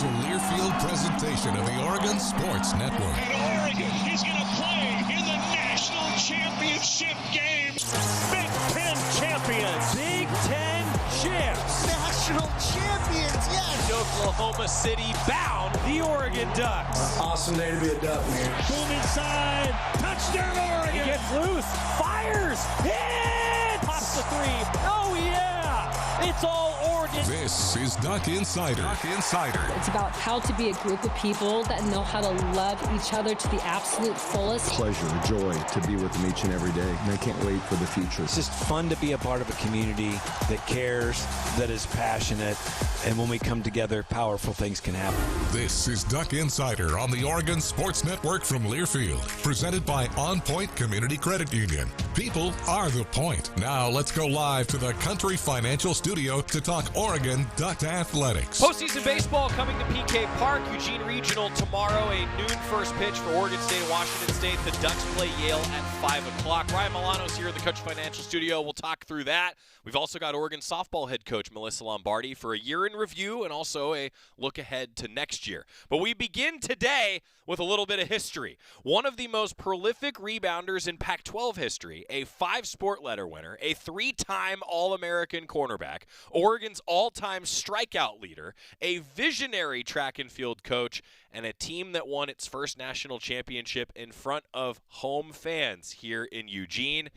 is a Learfield presentation of the Oregon Sports Network. And Oregon is going to play in the national championship game. Big Ten champions. Big Ten champs. National champions, yes. Oklahoma City bound the Oregon Ducks. Awesome day to be a Duck, man. Boom inside. Touchdown Oregon. He gets loose. Fires. Hit. Pops the three. Oh, yeah. It's all Oregon. This is Duck Insider. Duck Insider. It's about how to be a group of people that know how to love each other to the absolute fullest. Pleasure, joy to be with them each and every day. And I can't wait for the future. It's just fun to be a part of a community that cares, that is passionate, and when we come together, powerful things can happen. This is Duck Insider on the Oregon Sports Network from Learfield, presented by OnPoint Community Credit Union. People are the point. Now let's go live to the Country Financial Studio to talk Oregon Duck athletics. Postseason baseball coming to PK Park. Eugene Regional tomorrow, a noon first pitch for Oregon State and Washington State. The Ducks play Yale at 5 o'clock. Ryan Milano's here in the Country Financial Studio. We'll talk through that. We've also got Oregon softball head coach Melyssa Lombardi for a year in review and also a look ahead to next year. But we begin today with a little bit of history. One of the most prolific rebounders in Pac-12 history, a 5-sport letter winner, a 3-time All-American cornerback, Oregon's all-time strikeout leader, a visionary track and field coach, and a team that won its first national championship in front of home fans here in Eugene.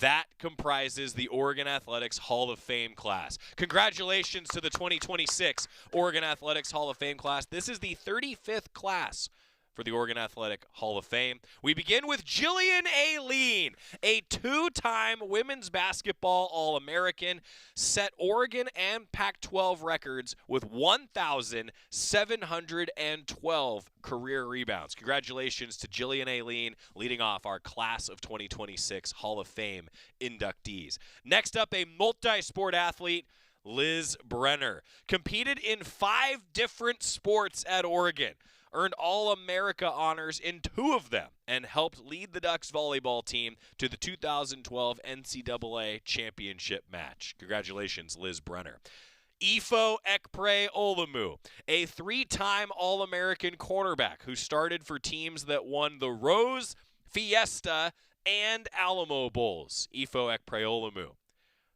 That comprises the Oregon Athletics Hall of Fame class. Congratulations to the 2026 Oregon Athletics Hall of Fame class. This is the 35th class for the Oregon Athletic Hall of Fame. We begin with Jillian Aileen, a 2-time women's basketball All-American, set Oregon and Pac-12 records with 1,712 career rebounds. Congratulations to Jillian Aileen, leading off our class of 2026 Hall of Fame inductees. Next up, a multi-sport athlete, Liz Brenner. Competed in 5 different sports at Oregon. Earned All-America honors in 2 of them, and helped lead the Ducks volleyball team to the 2012 NCAA championship match. Congratulations, Liz Brenner. Ifo Ekpre Olumu, a 3-time All-American cornerback who started for teams that won the Rose, Fiesta, and Alamo Bowls. Ifo Ekpre Olumu.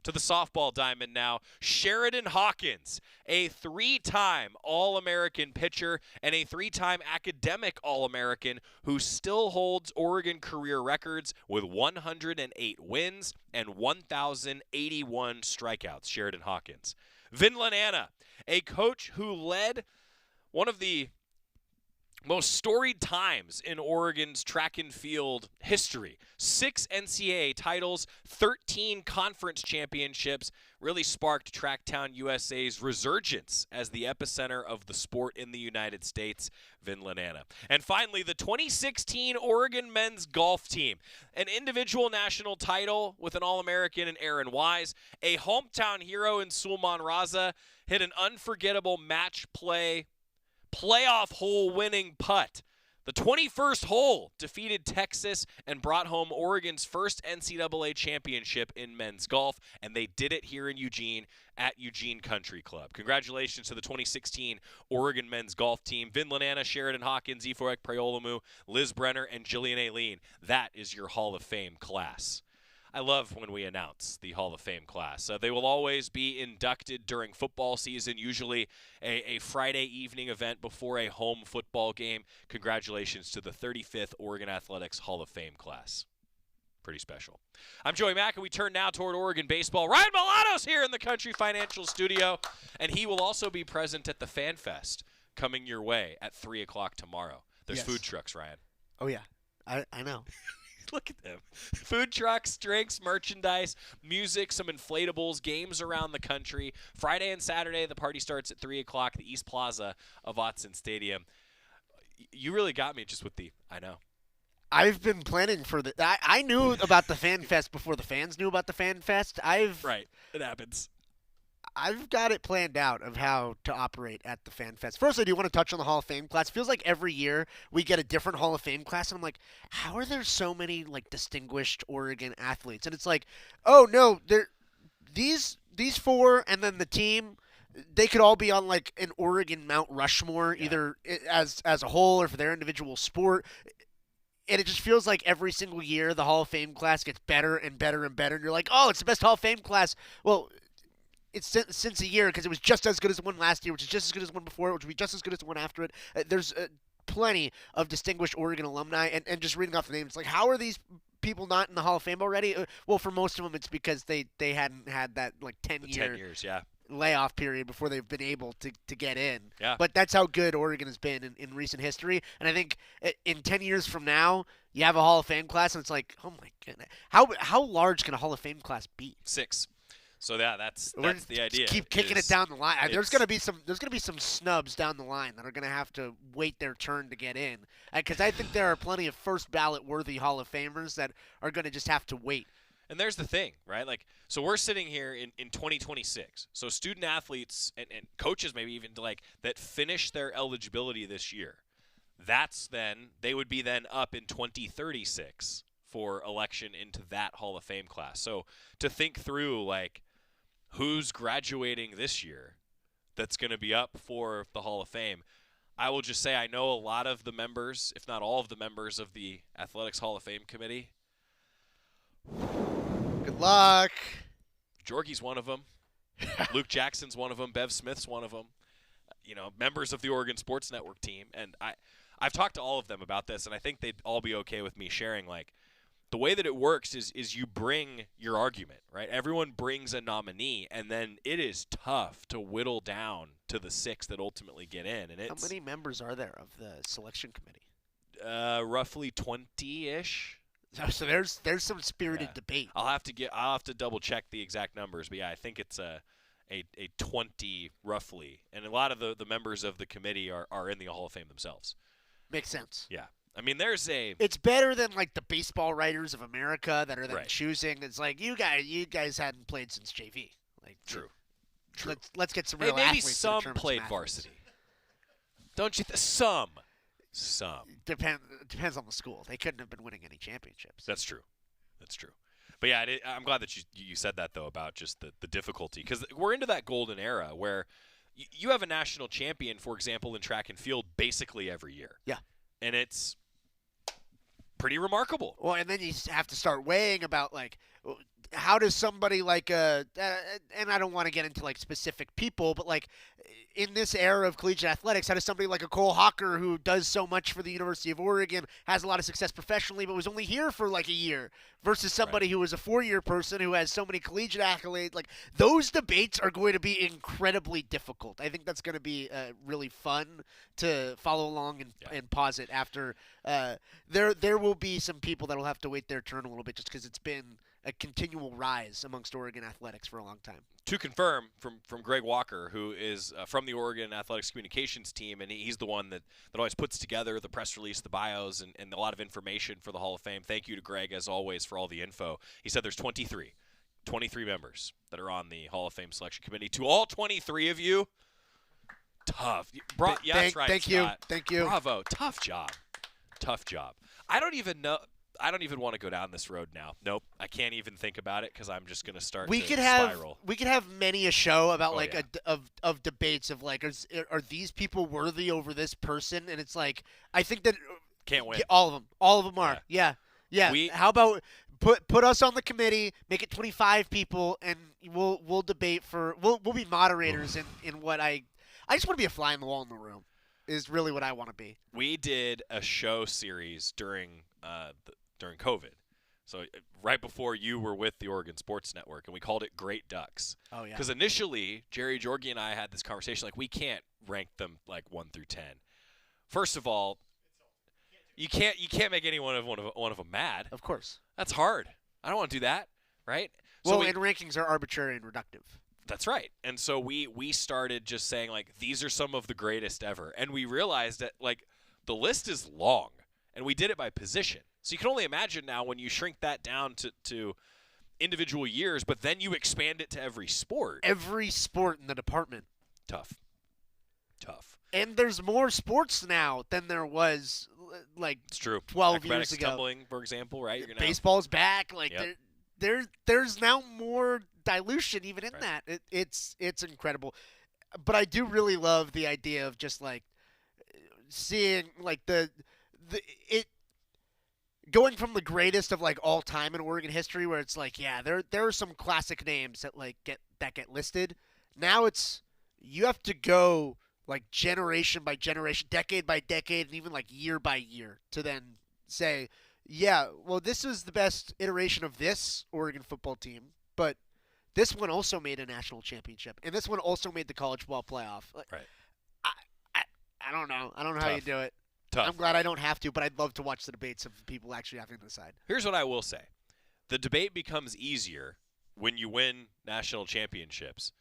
To the softball diamond now, Sheridan Hawkins, a 3-time All-American pitcher and a 3-time academic All-American who still holds Oregon career records with 108 wins and 1,081 strikeouts. Sheridan Hawkins. Vinland Anna, a coach who led one of the most storied times in Oregon's track and field history. 6 NCAA titles, 13 conference championships, really sparked Tracktown USA's resurgence as the epicenter of the sport in the United States, Vinland Anna. And finally, the 2016 Oregon men's golf team. An individual national title with an All-American in Aaron Wise, a hometown hero in Sulman Raza, hit an unforgettable match play playoff hole winning putt. The 21st hole defeated Texas and brought home Oregon's first NCAA championship in men's golf, and they did it here in Eugene at Eugene Country Club. Congratulations to the 2016 Oregon men's golf team. Vinland Anna, Sheridan Hawkins, Ifo Ekpre Olumu, Liz Brenner, and Jillian Aileen. That is your Hall of Fame class. I love when we announce the Hall of Fame class. They will always be inducted during football season, usually a Friday evening event before a home football game. Congratulations to the 35th Oregon Athletics Hall of Fame class. Pretty special. I'm Joey Mack, and we turn now toward Oregon baseball. Ryan Milano's here in the Country Financial Studio, and he will also be present at the Fan Fest coming your way at 3 o'clock tomorrow. There's food trucks, Ryan. Oh, yeah. I know. Look at them. Food trucks, drinks, merchandise, music, some inflatables, games around the country. Friday and Saturday, the party starts at 3 o'clock, the East Plaza of Autzen Stadium. You really got me just with the, I know. I've been planning for the. I knew about the Fan Fest before the fans knew about the Fan Fest. Right. It happens. I've got it planned out of how to operate at the Fan Fest. First, I do want to touch on the Hall of Fame class. It feels like every year we get a different Hall of Fame class, and I'm like, how are there so many like distinguished Oregon athletes? And it's like, oh no, these 4, and then the team. they could all be on like an Oregon Mount Rushmore, either as a whole or for their individual sport. And it just feels like every single year the Hall of Fame class gets better and better and better. And you're like, oh, it's the best Hall of Fame class. Well, it's since a year because it was just as good as the one last year, which is just as good as the one before, which will be just as good as the one after it. There's plenty of distinguished Oregon alumni. And just reading off the names, like, how are these people not in the Hall of Fame already? Well, for most of them, it's because they hadn't had that, like, 10 years, yeah. layoff period before they've been able to get in. Yeah. But that's how good Oregon has been in recent history. And I think in 10 years from now, you have a Hall of Fame class, and it's like, oh my goodness. How large can a Hall of Fame class be? 6. So that's the idea. Keep kicking it down the line. There's gonna be some snubs down the line that are gonna have to wait their turn to get in. Because I think there are plenty of first ballot worthy Hall of Famers that are gonna just have to wait. And there's the thing, right? Like, so we're sitting here in 2026. So student athletes and coaches maybe even that finish their eligibility this year. They would be then up in 2036 for election into that Hall of Fame class. So to think through, like, who's graduating this year that's going to be up for the Hall of Fame, I will just say I know a lot of the members, if not all of the members of the Athletics Hall of Fame Committee. Good luck. Jorgie's one of them. Luke Jackson's one of them. Bev Smith's one of them. Members of the Oregon Sports Network team. And I've talked to all of them about this, and I think they'd all be okay with me sharing, like, the way that it works is you bring your argument, right? Everyone brings a nominee, and then it is tough to whittle down to the 6 that ultimately get in. And how many members are there of the selection committee? Roughly 20-ish. So there's some spirited debate. I'll have to double check the exact numbers, but yeah, I think it's a 20 roughly, and a lot of the members of the committee are in the Hall of Fame themselves. Makes sense. Yeah. I mean, it's better than like the Baseball Writers of America that are then right. choosing. It's like you guys hadn't played since JV. Like True. Let's get some real maybe athletes. Some played varsity. Don't you? Some. Depends on the school. They couldn't have been winning any championships. That's true. But yeah, I'm glad that you said that though about just the difficulty, because we're into that golden era where you have a national champion, for example, in track and field basically every year. Yeah. And it's pretty remarkable. Well, and then you have to start weighing about, like, how does somebody like and I don't want to get into like specific people, but like in this era of collegiate athletics, how does somebody like a Cole Hawker, who does so much for the University of Oregon, has a lot of success professionally, but was only here for like a year, versus somebody who was a 4-year person who has so many collegiate accolades? Like, those debates are going to be incredibly difficult. I think that's going to be really fun to follow along and pause it after. There will be some people that will have to wait their turn a little bit, just because it's been a continual rise amongst Oregon athletics for a long time. To confirm from Greg Walker, who is from the Oregon Athletics Communications team, and he's the one that always puts together the press release, the bios, and a lot of information for the Hall of Fame. Thank you to Greg, as always, for all the info. He said there's 23 members that are on the Hall of Fame selection committee. To all 23 of you, tough. That's right, thank Scott. you. Thank you. Bravo. Tough job. I don't even want to go down this road now. Nope. I can't even think about it because I'm just going to start to spiral. We could have many a show about of debates of like, are these people worthy over this person? And it's like, I think that can't win. All of them are. Yeah. How about put us on the committee, make it 25 people, and we'll debate we'll be moderators in what I just want to be a fly on the wall in the room is really what I want to be. We did a show series during COVID. So right before you were with the Oregon Sports Network, and we called it Great Ducks. Oh, yeah. Because initially, Jerry Jorgie and I had this conversation, like, we can't rank them like 1 through 10. First of all, you can't make any one of them mad. Of course. That's hard. I don't want to do that, right? Well, and rankings are arbitrary and reductive. That's right. And so we started just saying, like, these are some of the greatest ever. And we realized that, like, the list is long, and we did it by position. So you can only imagine now when you shrink that down to individual years, but then you expand it to every sport. Every sport in the department. Tough. And there's more sports now than there was, like, it's true. 12 years ago. Tumbling, for example, right? Baseball's back. Like, yep. there's now more dilution even in that. It's incredible. but I do really love the idea of just like seeing like it going from the greatest of like all time in Oregon history, where it's like, yeah, there are some classic names that like get listed. Now it's you have to go like generation by generation, decade by decade, and even like year by year to then say, yeah, well, this was the best iteration of this Oregon football team, but this one also made a national championship, and this one also made the college football playoff. Right. I don't know. I don't know how you do it. Tough. I'm glad I don't have to, but I'd love to watch the debates of people actually having to decide. Here's what I will say. The debate becomes easier when you win national championships.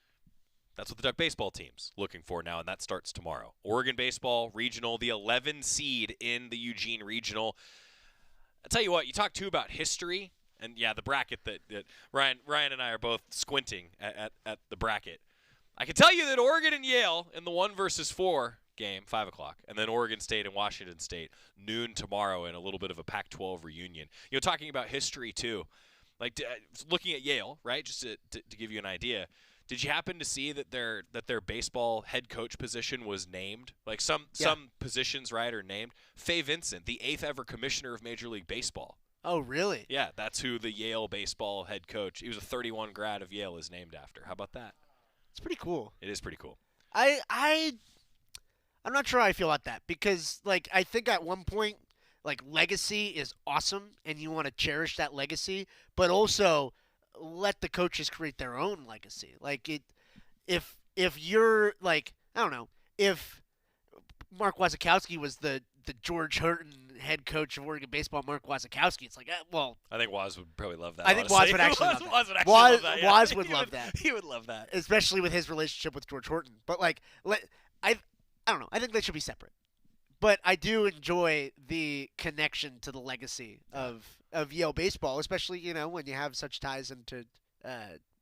That's what the Duck baseball team's looking for now, and that starts tomorrow. Oregon baseball regional, the 11 seed in the Eugene regional. I'll tell you what, you talk too about history, and yeah, the bracket that Ryan and I are both squinting at the bracket. I can tell you that Oregon and Yale in the 1-4 game, 5 o'clock, and then Oregon State and Washington State, noon tomorrow in a little bit of a Pac-12 reunion. You know, talking about history too, like looking at Yale, right, just to give you an idea, did you happen to see that their baseball head coach position was named? Like some positions, right, are named. Fay Vincent, the 8th ever commissioner of Major League Baseball. Oh, really? Yeah, that's who the Yale baseball head coach, he was a 31 grad of Yale, is named after. How about that? It's pretty cool. It is pretty cool. I'm not sure how I feel about that because, like, I think at one point, like, legacy is awesome and you want to cherish that legacy, but also let the coaches create their own legacy. Like, if you're, like, I don't know, if Mark Wasikowski was the George Hurton head coach of Oregon baseball, Mark Wasikowski, it's like, well. I think Waz would probably love that. I think Waz would actually love that. Waz would actually love that. Yeah. Waz would love that. He would love that. Especially with his relationship with George Horton. But, like, I don't know. I think they should be separate. But I do enjoy the connection to the legacy of Yale baseball, especially, you know, when you have such ties into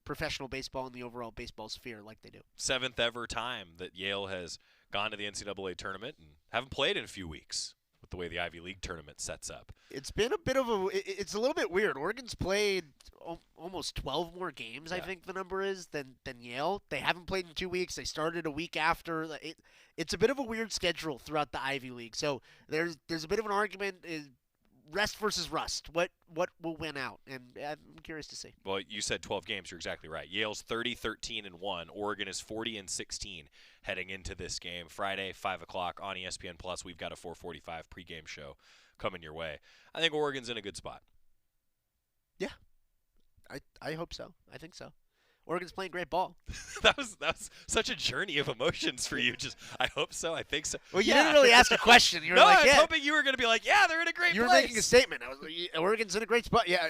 professional baseball and the overall baseball sphere like they do. 7th ever time that Yale has gone to the NCAA tournament and haven't played in a few weeks with the way the Ivy League tournament sets up. It's been a bit of it's a little bit weird. Oregon's played almost 12 more games, I think the number is, than Yale. They haven't played in 2 weeks. They started a week after. It's a bit of a weird schedule throughout the Ivy League. So there's a bit of an argument, rest versus rust. What will win out? And I'm curious to see. Well, you said 12 games. You're exactly right. Yale's 30-13-1. Oregon is 40-16 heading into this game. Friday, 5 o'clock on ESPN+. We've got a 4:45 pregame show coming your way. I think Oregon's in a good spot. Yeah, I hope so. I think so. Oregon's playing great ball. that was such a journey of emotions for you. Just, I hope so. I think so. Well, you didn't really ask a question. You were no, like, I was hoping you were going to be like, yeah, they're in a great place. You were making a statement. Oregon's in a great spot. Yeah,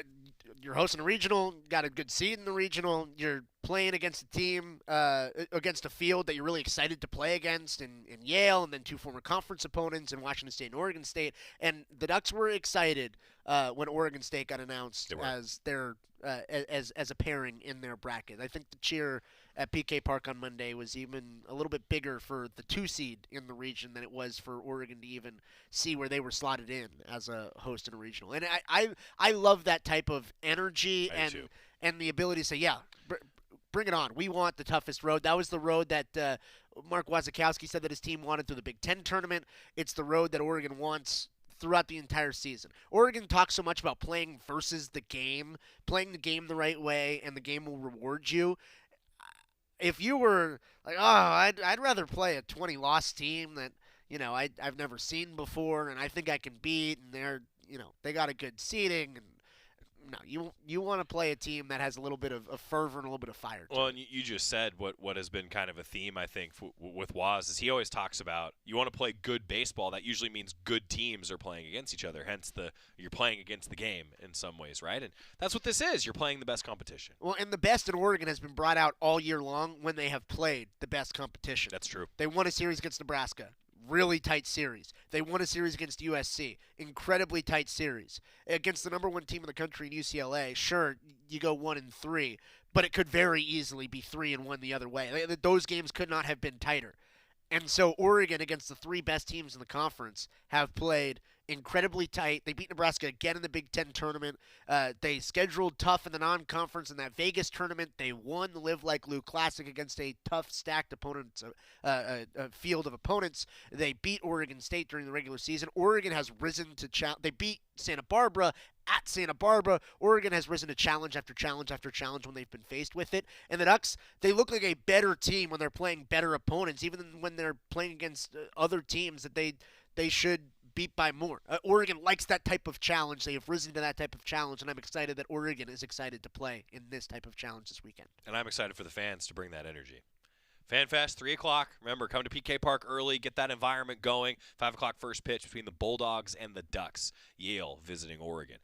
you're hosting a regional, got a good seed in the regional. You're playing against a team, against a field that you're really excited to play against in Yale, and then 2 former conference opponents in Washington State and Oregon State. And the Ducks were excited when Oregon State got announced as their as a pairing in their bracket. I think the cheer at PK Park on Monday was even a little bit bigger for the 2 seed in the region than it was for Oregon to even see where they were slotted in as a host in a regional. And I love that type of energy and the ability to say, yeah, bring it on. We want the toughest road. That was the road that Mark Wasikowski said that his team wanted through the Big Ten tournament. It's the road that Oregon wants throughout the entire season. Oregon talks so much about playing versus the game, playing the game the right way, and the game will reward you. If you were like, I'd rather play a 20-loss team that, you know, I've never seen before and I think I can beat, and they're, you know, they got a good seating, and no, you want to play a team that has a little bit of fervor and a little bit of fire. Well, and you just said what has been kind of a theme, I think, with Waz, is he always talks about you want to play good baseball. That usually means good teams are playing against each other. Hence, you're playing against the game in some ways, right? And that's what this is. You're playing the best competition. Well, and the best in Oregon has been brought out all year long when they have played the best competition. That's true. They won a series against Nebraska. Really tight series. They won a series against USC. Incredibly tight series. Against the number 1 team in the country in UCLA, sure, you go 1-3, but it could very easily be 3-1 the other way. Those games could not have been tighter. And so Oregon, against the 3 best teams in the conference, have played incredibly tight. They beat Nebraska again in the Big Ten tournament. They scheduled tough in the non-conference in that Vegas tournament. They won the Live Like Lou Classic against a tough, stacked opponent, a field of opponents. They beat Oregon State during the regular season. Oregon has risen to they beat Santa Barbara at Santa Barbara. Oregon has risen to challenge after challenge after challenge when they've been faced with it. And the Ducks, they look like a better team when they're playing better opponents, even when they're playing against other teams that they should beat by more. Oregon likes that type of challenge. They have risen to that type of challenge, and I'm excited that Oregon is excited to play in this type of challenge this weekend. And I'm excited for the fans to bring that energy. FanFest, 3 o'clock. Remember, come to PK Park early, get that environment going. 5 o'clock first pitch between the Bulldogs and the Ducks. Yale visiting Oregon.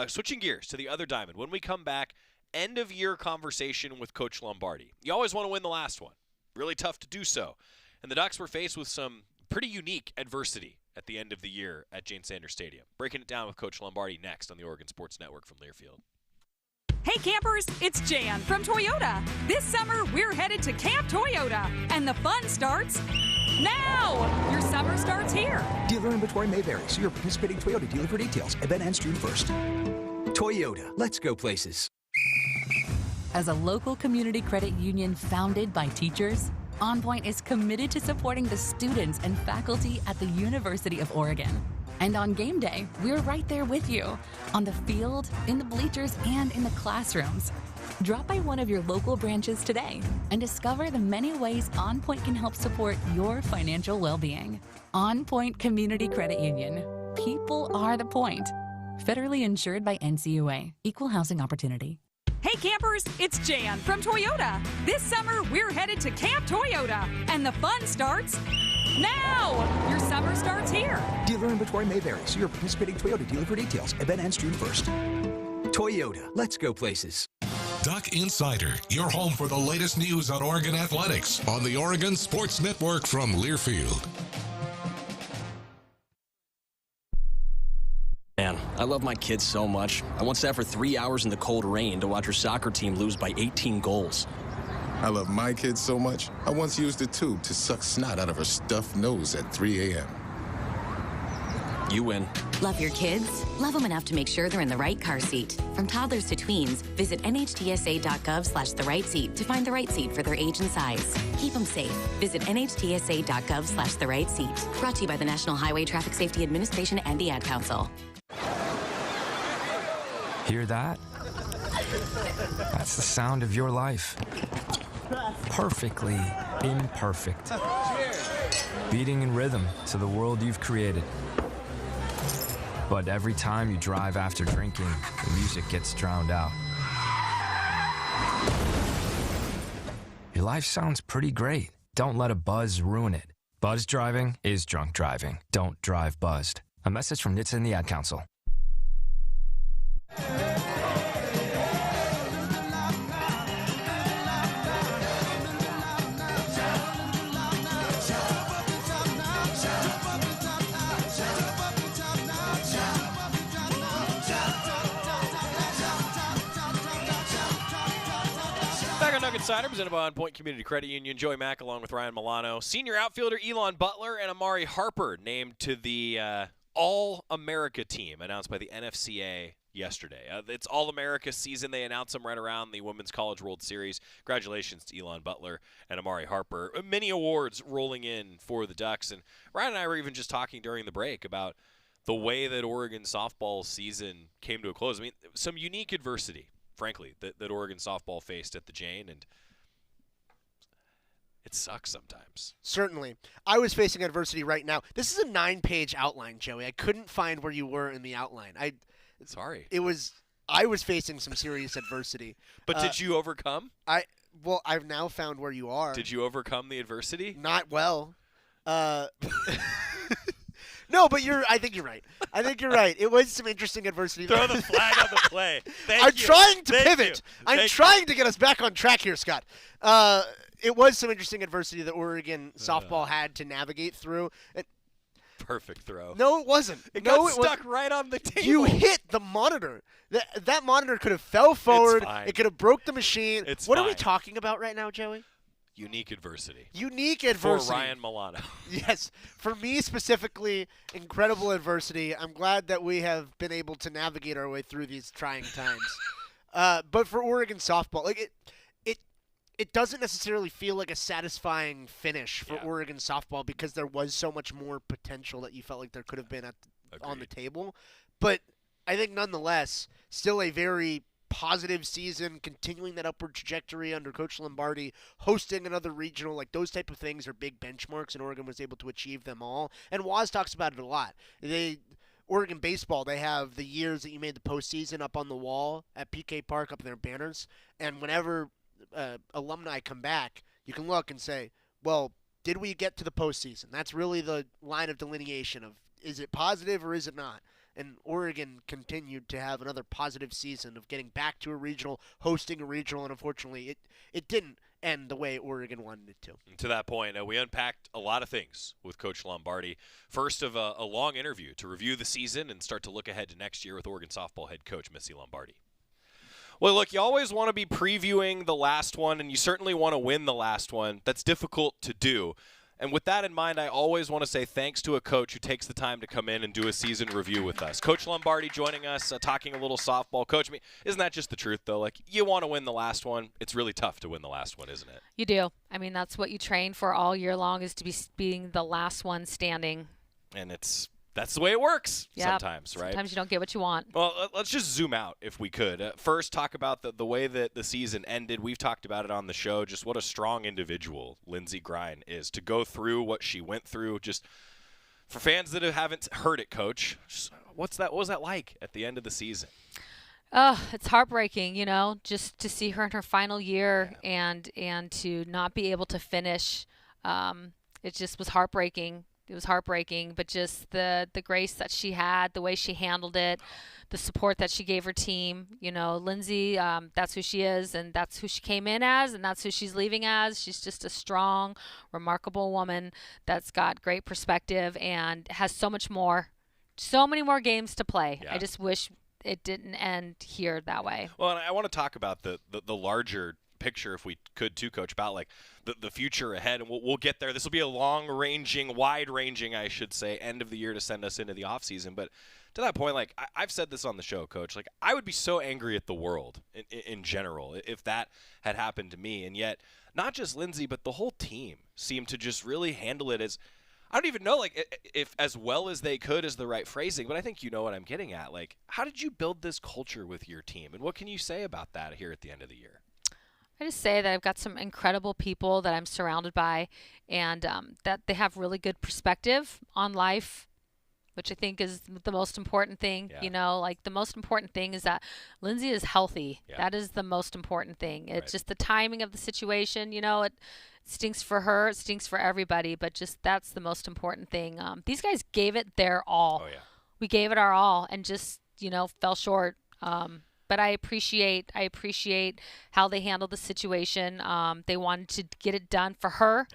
Switching gears to the other diamond. When we come back, end-of-year conversation with Coach Lombardi. You always want to win the last one. Really tough to do so. And the Ducks were faced with some pretty unique adversity at the end of the year at Jane Sanders Stadium. Breaking it down with Coach Lombardi next on the Oregon Sports Network from Learfield. Hey campers, it's Jan from Toyota. This summer, we're headed to Camp Toyota, and the fun starts now. Your summer starts here. Dealer inventory may vary. See your participating Toyota dealer for details. Event ends June 1st. Toyota, let's go places. As a local community credit union founded by teachers, OnPoint is committed to supporting the students and faculty at the University of Oregon. And on game day, we're right there with you, on the field, in the bleachers, and in the classrooms. Drop by one of your local branches today and discover the many ways OnPoint can help support your financial well-being. OnPoint Community Credit Union. People are the point. Federally insured by NCUA. Equal housing opportunity. Hey campers, it's Jan from Toyota. This summer, we're headed to Camp Toyota, and the fun starts now. Your summer starts here. Dealer inventory may vary. See your participating Toyota dealer for details. Event ends June 1st. Toyota, let's go places. Duck Insider, your home for the latest news on Oregon athletics on the Oregon Sports Network from Learfield. Man, I love my kids so much. I once sat for 3 hours in the cold rain to watch her soccer team lose by 18 goals. I love my kids so much, I once used a tube to suck snot out of her stuffed nose at 3 a.m. You win. Love your kids? Love them enough to make sure they're in the right car seat. From toddlers to tweens, visit nhtsa.gov/the right seat to find the right seat for their age and size. Keep them safe. Visit nhtsa.gov/the right seat. Brought to you by the National Highway Traffic Safety Administration and the Ad Council. Hear that? That's the sound of your life. Perfectly imperfect. Beating in rhythm to the world you've created. But every time you drive after drinking, the music gets drowned out. Your life sounds pretty great. Don't let a buzz ruin it. Buzz driving is drunk driving. Don't drive buzzed. A message from NHTSA and the Ad Council. Back on Duck Insider, presented by OnPoint Community Credit Union. Joey Mack along with Ryan Milano. Senior outfielder Elon Butler and Amari Harper named to the All-America team announced by the NFCA yesterday. It's All-America season. They announced them right around the Women's College World Series. Congratulations to Elon Butler and Amari Harper. Many awards rolling in for the Ducks. And Ryan and I were even just talking during the break about the way that Oregon softball season came to a close. I mean, some unique adversity, frankly, that Oregon softball faced at the Jane, and it sucks sometimes. Certainly. I was facing adversity right now. This is a 9-page outline, Joey. I couldn't find where you were in the outline. Sorry. I was facing some serious adversity. But did you overcome? I've now found where you are. Did you overcome the adversity? Not well. No, but I think you're right. It was some interesting adversity. Throw the flag on the play. I'm trying to pivot. I'm trying to get us back on track here, Scott. It was some interesting adversity that Oregon softball had to navigate through. Perfect throw. No, it wasn't. It got stuck right on the table. You hit the monitor. That monitor could have fell forward. It's fine. It could have broke the machine. It's what fine. are we talking about right now, Joey? Unique adversity. Unique adversity. For Ryan Milano. Yes. For me specifically, incredible adversity. I'm glad that we have been able to navigate our way through these trying times. But for Oregon softball, like it doesn't necessarily feel like a satisfying finish for Oregon softball because there was so much more potential that you felt like there could have been on the table. But I think nonetheless, still a very positive season, continuing that upward trajectory under Coach Lombardi, hosting another regional, like those type of things are big benchmarks, and Oregon was able to achieve them all. And Waz talks about it a lot. Oregon baseball, they have the years that you made the postseason up on the wall at PK Park, up in their banners, and whenever alumni come back, you can look and say, well, did we get to the postseason? That's really the line of delineation of, is it positive or is it not? And Oregon continued to have another positive season of getting back to a regional, hosting a regional, and unfortunately it didn't end the way Oregon wanted it to. And to that point, we unpacked a lot of things with Coach Lombardi. First of a long interview to review the season and start to look ahead to next year with Oregon softball head coach Missy Lombardi. Well, look, you always want to be previewing the last one, and you certainly want to win the last one. That's difficult to do. And with that in mind, I always want to say thanks to a coach who takes the time to come in and do a season review with us. Coach Lombardi joining us, talking a little softball. Coach, isn't that just the truth, though? Like, you want to win the last one. It's really tough to win the last one, isn't it? You do. I mean, that's what you train for all year long, is to be being the last one standing. And that's the way it works sometimes, right? Sometimes you don't get what you want. Well, let's just zoom out if we could. First, talk about the way that the season ended. We've talked about it on the show, just what a strong individual Lindsey Grine is to go through what she went through. Just for fans that haven't heard it, Coach, what was that like at the end of the season? Oh, it's heartbreaking, just to see her in her final year and to not be able to finish. It just was heartbreaking. It was heartbreaking, but just the grace that she had, the way she handled it, the support that she gave her team. Lindsey, that's who she is, and that's who she came in as, and that's who she's leaving as. She's just a strong, remarkable woman that's got great perspective and has so many more games to play. Yeah. I just wish it didn't end here that way. Well, and I want to talk about the larger picture, if we could too, Coach, about like the future ahead, and we'll get there. This will be a wide-ranging, I should say, end of the year to send us into the offseason. But to that point, like I've said this on the show, Coach, like I would be so angry at the world in general if that had happened to me. And yet, not just Lindsey, but the whole team seemed to just really handle it as, I don't even know, like, if as well as they could is the right phrasing, but I think you know what I'm getting at. Like, how did you build this culture with your team, and what can you say about that here at the end of the year? I just say that I've got some incredible people that I'm surrounded by, and that they have really good perspective on life, which I think is the most important thing. Yeah. The most important thing is that Lindsey is healthy. Yeah. That is the most important thing. It's just the timing of the situation. It stinks for her. It stinks for everybody, but just that's the most important thing. These guys gave it their all. Oh, yeah. We gave it our all and just, fell short. But I appreciate how they handled the situation. They wanted to get it done for her,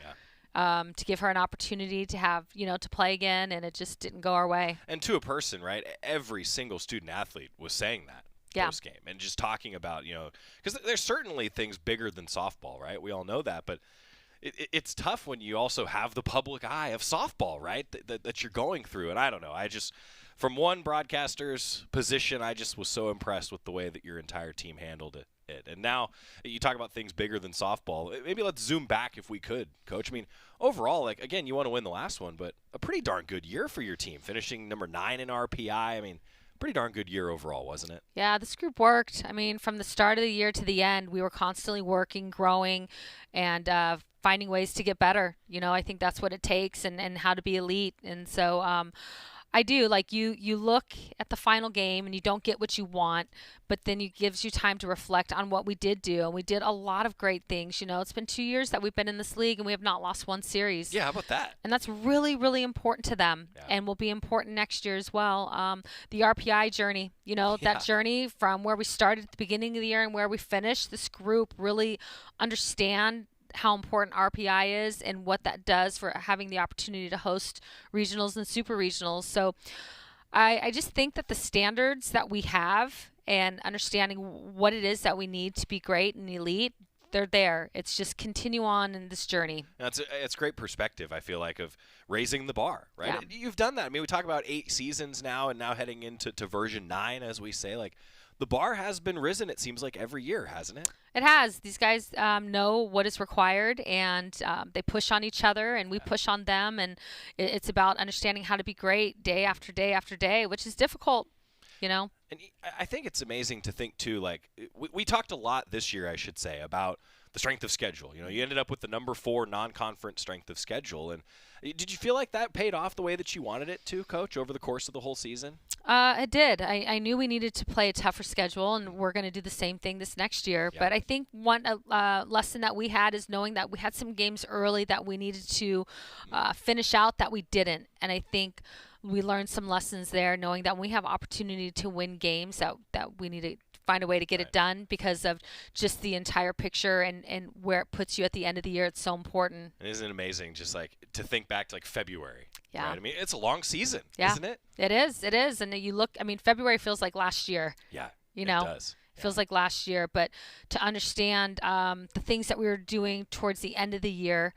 to give her an opportunity to have, to play again, and it just didn't go our way. And to a person, right, every single student athlete was saying that post game and just talking about, because there's certainly things bigger than softball, right? We all know that, but it's tough when you also have the public eye of softball, right, that you're going through. And I don't know, from one broadcaster's position, I just was so impressed with the way that your entire team handled it. And now you talk about things bigger than softball. Maybe let's zoom back if we could, Coach. I mean, overall, like, again, you want to win the last one, but a pretty darn good year for your team, finishing number 9 in RPI. I mean, pretty darn good year overall, wasn't it? Yeah, this group worked. I mean, from the start of the year to the end, we were constantly working, growing, and finding ways to get better. I think that's what it takes, and how to be elite. And so I do. Like, you look at the final game and you don't get what you want, but then it gives you time to reflect on what we did do. And we did a lot of great things. It's been 2 years that we've been in this league and we have not lost one series. Yeah, how about that? And that's really, really important to them, and will be important next year as well. The RPI journey, that journey from where we started at the beginning of the year and where we finished, this group really understand how important RPI is and what that does for having the opportunity to host regionals and super regionals. So I just think that the standards that we have and understanding what it is that we need to be great and elite, they're there. It's just continue on in this journey. It's great perspective, I feel like, of raising the bar, right? Yeah. You've done that. I mean, we talk about 8 seasons now and now heading into version 9, as we say. Like, the bar has been risen, it seems like, every year, hasn't it? It has. These guys know what is required, and they push on each other, and we push on them. And it's about understanding how to be great day after day after day, which is difficult, you know. And I think it's amazing to think, too, like, we talked a lot this year, I should say, about the strength of schedule. You know, you ended up with the number 4 non-conference strength of schedule. And did you feel like that paid off the way that you wanted it to, Coach, over the course of the whole season? It did. I knew we needed to play a tougher schedule, and we're going to do the same thing this next year. Yeah. But I think one lesson that we had is knowing that we had some games early that we needed to finish out that we didn't. And I think we learned some lessons there, knowing that when we have opportunity to win games, that we need to find a way to get it done because of just the entire picture and where it puts you at the end of the year. It's so important. And isn't it amazing just like to think back to like February? Yeah. Right? I mean, it's a long season, isn't it? It is. It is. And you look, I mean, February feels like last year. Yeah. You know, it does. It feels like last year. But to understand the things that we were doing towards the end of the year,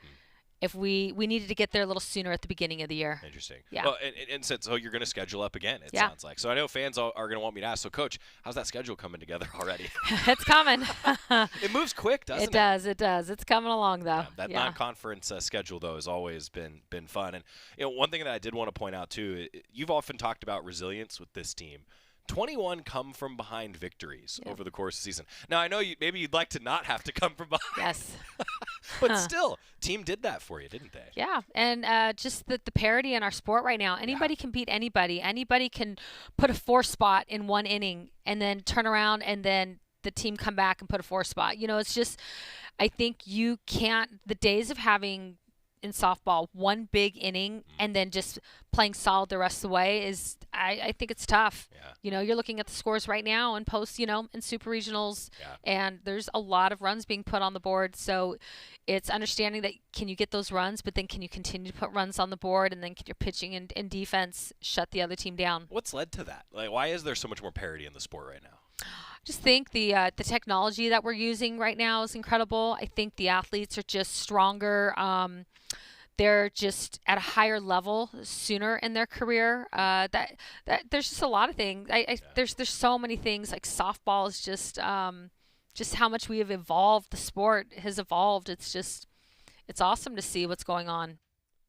if we needed to get there a little sooner at the beginning of the year. Interesting. Yeah. Well, and since you're going to schedule up again, it sounds like. So I know fans are going to want me to ask. So, Coach, how's that schedule coming together already? It's coming. It moves quick, doesn't it? It does. It does. It's coming along, though. That non-conference schedule, though, has always been fun. And one thing that I did want to point out, too, you've often talked about resilience with this team. 21 come from behind victories over the course of the season. Now, I know maybe you'd like to not have to come from behind. Yes. But still, team did that for you, didn't they? Yeah, and just the parity in our sport right now. Anybody can beat anybody. Anybody can put a 4 spot in one inning and then turn around and then the team come back and put a 4 spot. You know, it's just, I think you can't, the days of having in softball one big inning and then just playing solid the rest of the way is, I think it's tough. Yeah. You know, you're looking at the scores right now in post, you know, in super regionals, and there's a lot of runs being put on the board. So it's understanding that can you get those runs, but then can you continue to put runs on the board, and then can your pitching and defense shut the other team down? What's led to that? Like, why is there so much more parity in the sport right now? I just think the technology that we're using right now is incredible. I think the athletes are just stronger. They're just at a higher level sooner in their career. That there's just a lot of things. There's so many things. Like softball is just how much we have evolved. The sport has evolved. It's awesome to see what's going on.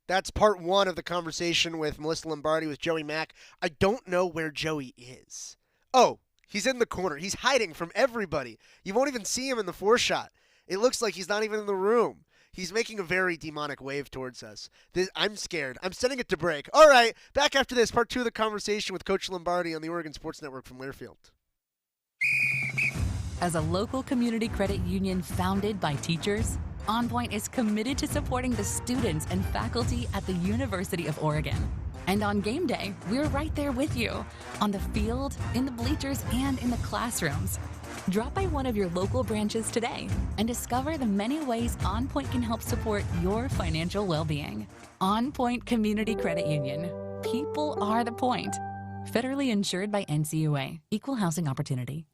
That's part 1 of the conversation with Melyssa Lombardi with Joey Mack. I don't know where Joey is. Oh, he's in the corner. He's hiding from everybody. You won't even see him in the 4-shot. It looks like he's not even in the room. He's making a very demonic wave towards us. I'm scared. I'm sending it to break. All right, back after this, part 2 of the conversation with Coach Lombardi on the Oregon Sports Network from Learfield. As a local community credit union founded by teachers, OnPoint is committed to supporting the students and faculty at the University of Oregon. And on game day, we're right there with you, on the field, in the bleachers, and in the classrooms. Drop by one of your local branches today and discover the many ways OnPoint can help support your financial well-being. OnPoint Community Credit Union. People are the point. Federally insured by NCUA. Equal housing opportunity.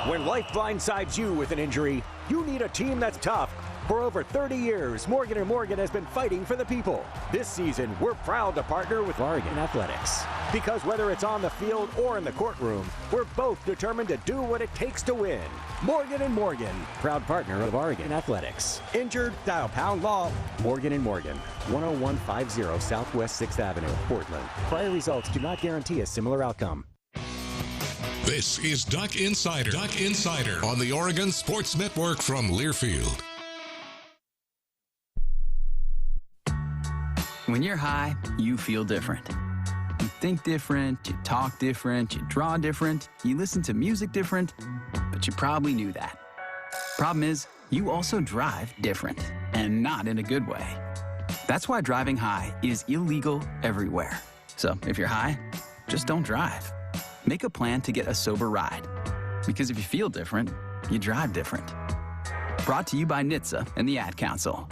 When life blindsides you with an injury, you need a team that's tough. For over 30 years, Morgan & Morgan has been fighting for the people. This season, we're proud to partner with Oregon Athletics. Because whether it's on the field or in the courtroom, we're both determined to do what it takes to win. Morgan & Morgan, proud partner of Oregon Athletics. Injured? Dial Pound Law. Morgan & Morgan, 10150 Southwest 6th Avenue, Portland. Prior results do not guarantee a similar outcome. This is Duck Insider. Duck Insider on the Oregon Sports Network from Learfield. When you're high, you feel different. You think different, you talk different, you draw different, you listen to music different, but you probably knew that. Problem is, you also drive different, and not in a good way. That's why driving high is illegal everywhere. So if you're high, just don't drive. Make a plan to get a sober ride. Because if you feel different, you drive different. Brought to you by NHTSA and the Ad Council.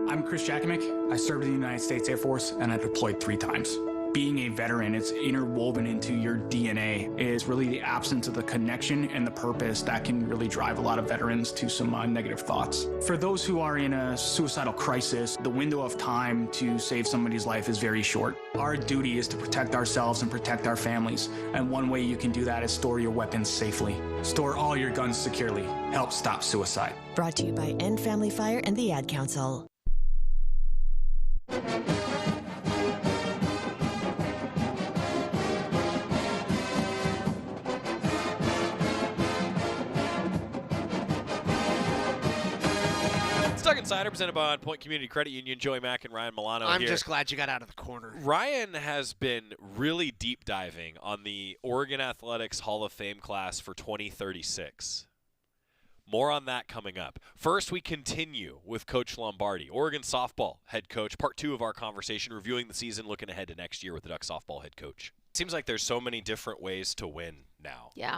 I'm Chris Jakimick. I served in the United States Air Force, and I deployed 3 times. being a veteran, it's interwoven into your DNA, is really the absence of the connection and the purpose that can really drive a lot of veterans to some negative thoughts. For those who are in a suicidal crisis, the window of time to save somebody's life is very short. Our duty is to protect ourselves and protect our families, and one way you can do that is store your weapons safely. Store all your guns securely. Help stop suicide. Brought to you by End Family Fire and the Ad Council. Stuck Insider, presented by OnPoint Community Credit Union. Joey Mack and Ryan Milano I'm here. just glad you got out of the corner. Ryan has been really deep diving on the Oregon Athletics Hall of Fame class for 2036. More on that coming up. First, we continue with Coach Lombardi, Oregon softball head coach. Part 2 of our conversation, reviewing the season, looking ahead to next year with the Ducks softball head coach. It seems like there's so many different ways to win now. Yeah.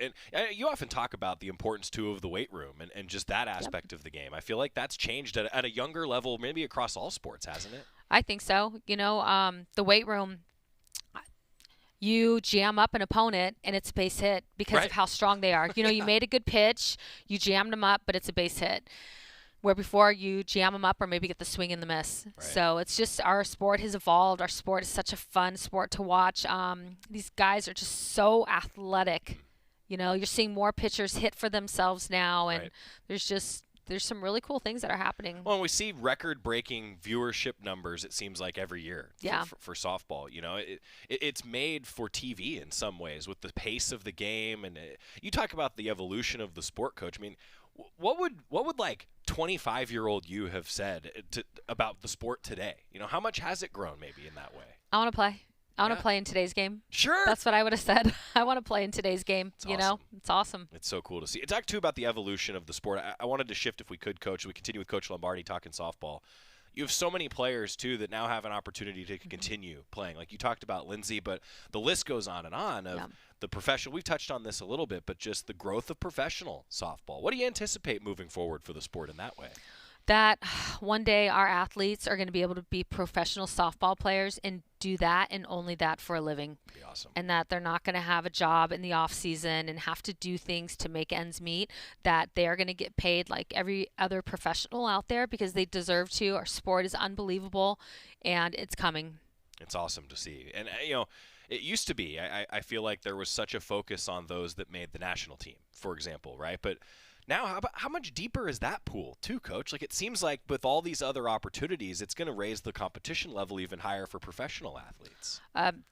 And you often talk about the importance, too, of the weight room and just that aspect of the game. I feel like that's changed at a younger level, maybe across all sports, hasn't it? I think so. The weight room, you jam up an opponent and it's a base hit because of how strong they are. You made a good pitch, you jammed them up, but it's a base hit. Where before you jam them up or maybe get the swing and the miss. Right. So it's just our sport has evolved. Our sport is such a fun sport to watch. These guys are just so athletic. You're seeing more pitchers hit for themselves now, and there's some really cool things that are happening. Well, we see record-breaking viewership numbers, it seems like, every year for softball. It's made for TV in some ways with the pace of the game. And you talk about the evolution of the sport, Coach. I mean, what would like 25-year-old you have said about the sport today? How much has it grown maybe in that way? I want to play. I want to play in today's game. Sure. That's what I would have said. I want to play in today's game. It's awesome. It's awesome. It's so cool to see. Talk too about the evolution of the sport. I wanted to shift, if we could, Coach. We continue with Coach Lombardi talking softball. You have so many players, too, that now have an opportunity to continue playing. Like you talked about Lindsay, but the list goes on and on of the professional. We've touched on this a little bit, but just the growth of professional softball. What do you anticipate moving forward for the sport in that way? That one day our athletes are going to be able to be professional softball players and do that and only that for a living. Be awesome. And that they're not going to have a job in the off season and have to do things to make ends meet, that they are going to get paid like every other professional out there because they deserve to. Our sport is unbelievable, and it's coming. It's awesome to see. And, it used to be, I feel like there was such a focus on those that made the national team, for example, right? But now, how much deeper is that pool, too, Coach? Like, it seems like with all these other opportunities, it's going to raise the competition level even higher for professional athletes.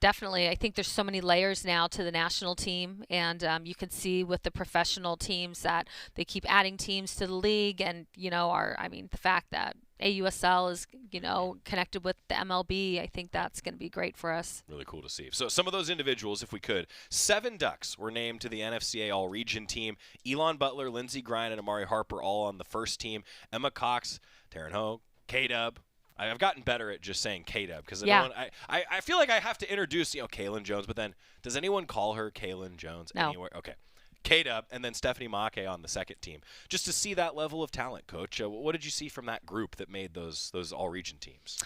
Definitely. I think there's so many layers now to the national team, and you can see with the professional teams that they keep adding teams to the league, and, the fact that AUSL is, connected with the MLB. I think that's going to be great for us. Really cool to see. So some of those individuals, if we could, 7 Ducks were named to the NFCA All-Region team. Elon Butler, Lindsey Grine, and Amari Harper all on the first team. Emma Cox, Taryn Hogue, K-Dub. I've gotten better at just saying K-Dub because I feel like I have to introduce, Kaylin Jones, but then does anyone call her Kaylin Jones anywhere? Okay. K-Dub, and then Stephanie Maake on the second team. Just to see that level of talent, Coach. What did you see from that group that made those all-region teams?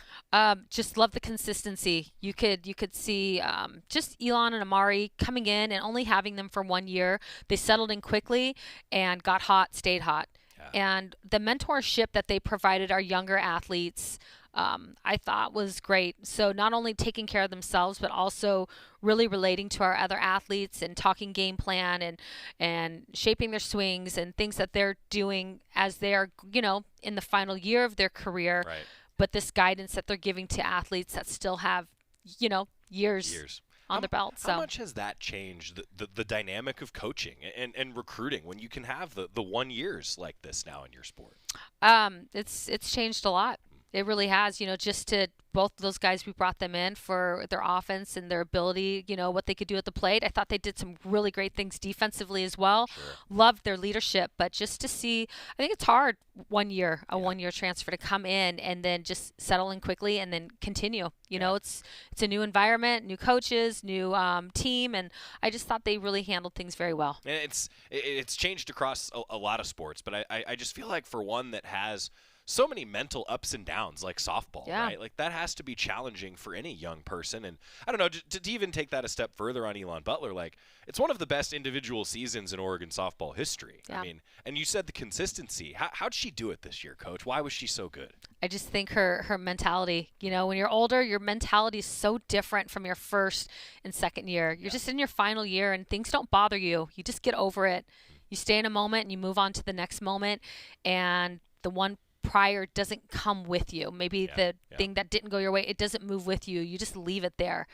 Just love the consistency. You could see just Elon and Amari coming in and only having them for 1 year. They settled in quickly and got hot, stayed hot. Yeah. And the mentorship that they provided our younger athletes, I thought was great. So not only taking care of themselves, but also really relating to our other athletes and talking game plan and shaping their swings and things that they're doing as they're, in the final year of their career. Right. But this guidance that they're giving to athletes that still have, years on their belt. So how much has that changed the dynamic of coaching and recruiting when you can have the 1 years like this now in your sport? It's changed a lot. It really has, just to both those guys, we brought them in for their offense and their ability, what they could do at the plate. I thought they did some really great things defensively as well. Sure. Loved their leadership, but just to see, I think it's hard 1 year, a 1 year transfer to come in and then just settle in quickly and then continue. It's a new environment, new coaches, new team, and I just thought they really handled things very well. And it's changed across a lot of sports, but I just feel like for one that has so many mental ups and downs like softball, Yeah. right? Like that has to be challenging for any young person. And I don't know, to even take that a step further on Elon Butler, like it's one of the best individual seasons in Oregon softball history. Yeah. I mean, and you said the consistency. How'd she do it this year, Coach? Why was she so good? I just think her mentality, when you're older, your mentality is so different from your first and second year. You're just in your final year and things don't bother you. You just get over it. You stay in a moment and you move on to the next moment, and the one prior doesn't come with you. Maybe the thing that didn't go your way, it doesn't move with you. You just leave it there.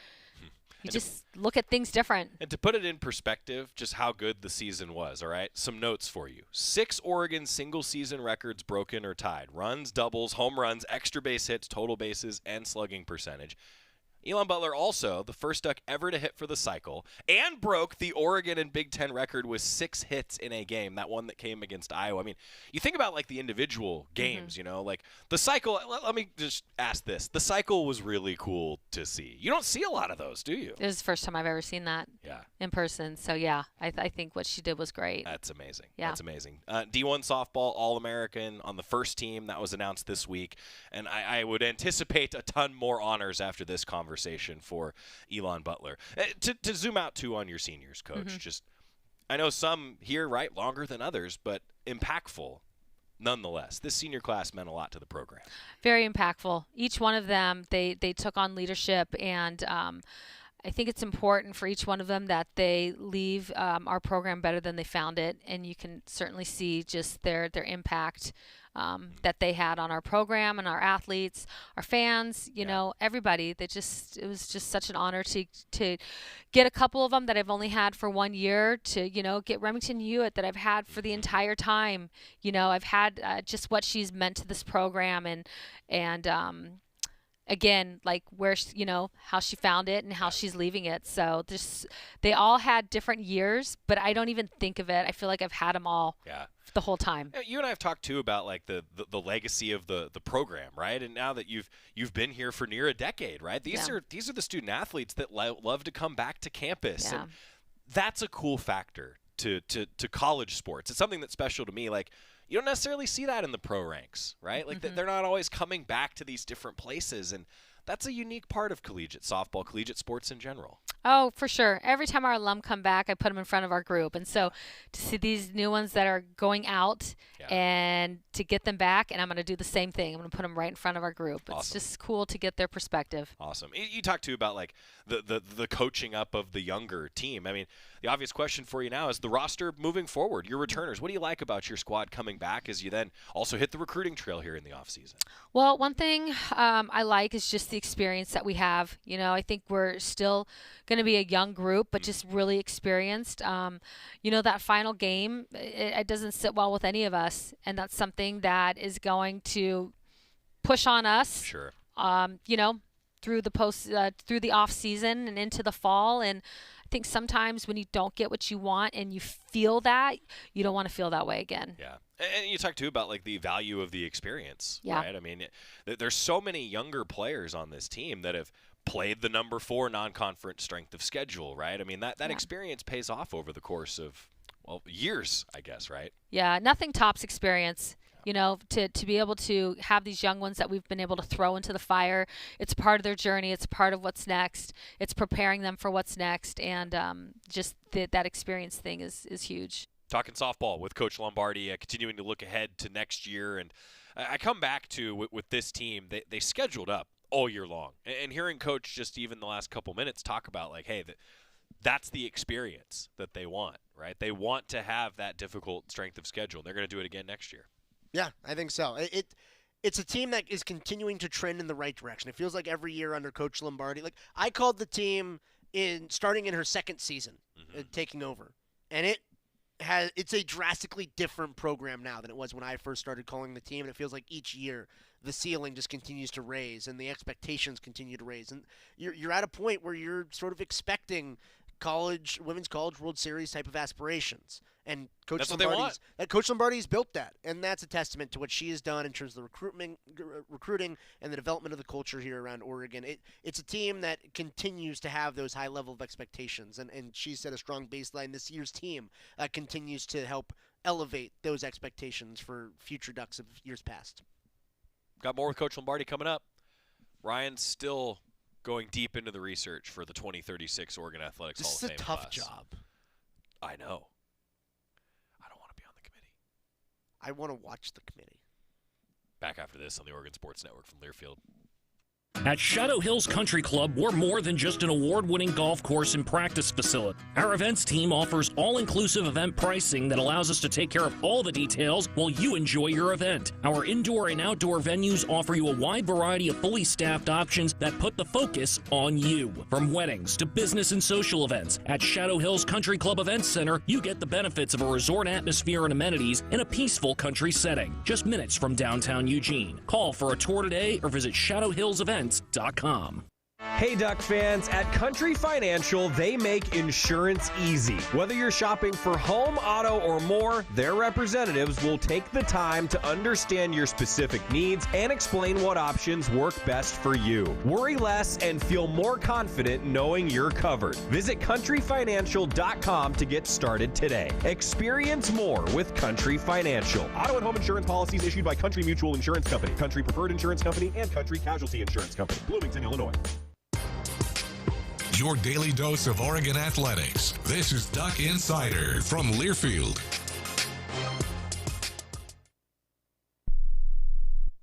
You just look at things different. And to put it in perspective, just how good the season was, all right? Some notes for you. 6 Oregon single-season records broken or tied. Runs, doubles, home runs, extra base hits, total bases, and slugging percentage. Elon Butler also the first Duck ever to hit for the cycle and broke the Oregon and Big Ten record with 6 hits in a game, that one that came against Iowa. I mean, you think about like the individual games, like the cycle. Let me just ask this. The cycle was really cool to see. You don't see a lot of those, do you? It was the first time I've ever seen that in person. So, yeah, I think what she did was great. That's amazing. Yeah. That's amazing. D1 softball All-American on the first team. That was announced this week. And I would anticipate a ton more honors after this conversation for Elon Butler. To zoom out, too, on your seniors, Coach, just I know some here, right, longer than others, but impactful nonetheless. This senior class meant a lot to the program. Very impactful. Each one of them, they took on leadership, and I think it's important for each one of them that they leave our program better than they found it, and you can certainly see just their impact that they had on our program and our athletes, our fans, everybody. It was just such an honor to get a couple of them that I've only had for 1 year, to, get Remington Hewitt that I've had for the entire time. I've had just what she's meant to this program, and again, like where, how she found it and how she's leaving it. So they all had different years, but I don't even think of it. I feel like I've had them all. The whole time. You and I have talked too about like the legacy of the program, right? And now that you've been here for near a decade, right? These are the student athletes that love to come back to campus, and that's a cool factor to college sports. It's something that's special to me. Like you don't necessarily see that in the pro ranks, right? Like they're not always coming back to these different places, and that's a unique part of collegiate softball, collegiate sports in general. Oh, for sure. Every time our alum come back, I put them in front of our group. And so to see these new ones that are going out and to get them back, and I'm going to do the same thing. I'm going to put them right in front of our group. Awesome. It's just cool to get their perspective. Awesome. You talked too about like the coaching up of the younger team. I mean, the obvious question for you now is the roster moving forward, your returners. What do you like about your squad coming back as you then also hit the recruiting trail here in the offseason? Well, one thing I like is just the experience that we have. I think we're still going to be a young group, but just really experienced. That final game, it doesn't sit well with any of us, and that's something that is going to push on us. Sure. Through the off season and into the fall, and I think sometimes when you don't get what you want and you feel that, you don't want to feel that way again. Yeah. And you talk too about like the value of the experience, yeah. Right? I mean, there's so many younger players on this team that have played the number 4 non-conference strength of schedule, right? I mean, that experience pays off over the course of, years, I guess, right? Yeah, nothing tops experience. To be able to have these young ones that we've been able to throw into the fire, it's part of their journey. It's part of what's next. It's preparing them for what's next. And just that experience thing is huge. Talking softball with Coach Lombardi, continuing to look ahead to next year. And I come back to with this team, they scheduled up all year long. And hearing Coach just even the last couple minutes talk about like, hey, that's the experience that they want, right? They want to have that difficult strength of schedule. They're going to do it again next year. Yeah, I think so. It's a team that is continuing to trend in the right direction. It feels like every year under Coach Lombardi. Like I called the team starting in her second season, taking over, and it's a drastically different program now than it was when I first started calling the team. And it feels like each year the ceiling just continues to raise and the expectations continue to raise, and you're at a point where you're sort of expecting women's college World Series type of aspirations. And Coach Lombardi's built that, and that's a testament to what she has done in terms of the recruiting and the development of the culture here around Oregon. It's a team that continues to have those high level of expectations, and she's set a strong baseline. This year's team continues to help elevate those expectations for future Ducks of years past. Got more with Coach Lombardi coming up. Ryan's still going deep into the research for the 2036 Oregon Athletics Hall of Fame. This is a tough class. job. I know. I don't want to be on the committee. I want to watch the committee. Back after this on the Oregon Sports Network from Learfield. At Shadow Hills Country Club, we're more than just an award-winning golf course and practice facility. Our events team offers all-inclusive event pricing that allows us to take care of all the details while you enjoy your event. Our indoor and outdoor venues offer you a wide variety of fully staffed options that put the focus on you. From weddings to business and social events, at Shadow Hills Country Club Events Center, you get the benefits of a resort atmosphere and amenities in a peaceful country setting, just minutes from downtown Eugene. Call for a tour today or visit shadowhillsevents.com. Hey Duck fans, at Country Financial, they make insurance easy. Whether you're shopping for home, auto, or more, their representatives will take the time to understand your specific needs and explain what options work best for you. Worry less and feel more confident knowing you're covered. Visit countryfinancial.com to get started today. Experience more with Country Financial. Auto and home insurance policies issued by Country Mutual Insurance Company, Country Preferred Insurance Company, and Country Casualty Insurance Company, Bloomington, Illinois. Your daily dose of Oregon athletics. This is Duck Insider from Learfield.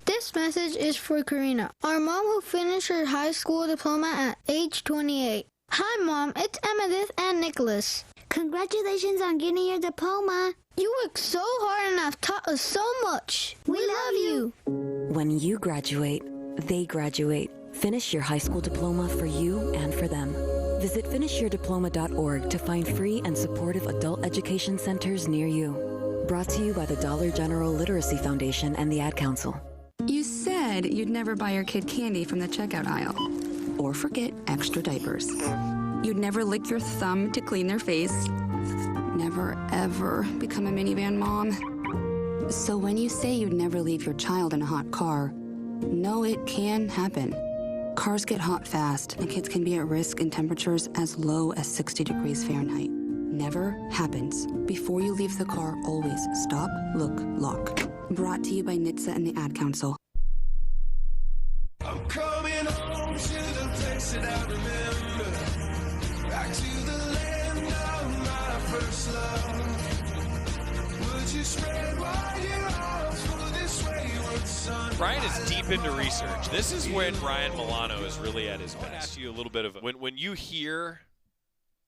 This message is for Karina, our mom who finished her high school diploma at age 28. Hi, Mom. It's Emmettith and Nicholas. Congratulations on getting your diploma. You worked so hard and have taught us so much. We love you. When you graduate, they graduate. Finish your high school diploma for you and for them. Visit finishyourdiploma.org to find free and supportive adult education centers near you. Brought to you by the Dollar General Literacy Foundation and the Ad Council. You said you'd never buy your kid candy from the checkout aisle. Or forget extra diapers. You'd never lick your thumb to clean their face. Never, ever become a minivan mom. So when you say you'd never leave your child in a hot car, know it can happen. Cars get hot fast, and kids can be at risk in temperatures as low as 60 degrees Fahrenheit. Never happens. Before you leave the car, always stop, look, lock. Brought to you by NHTSA and the Ad Council. I'm coming home to the place that I remember. Back to the land of my first love. Would you spread wide arms for this wayward sun? Ryan is deep into research. This is when Ryan Milano is really at his best. I want to ask you a little bit of when you hear,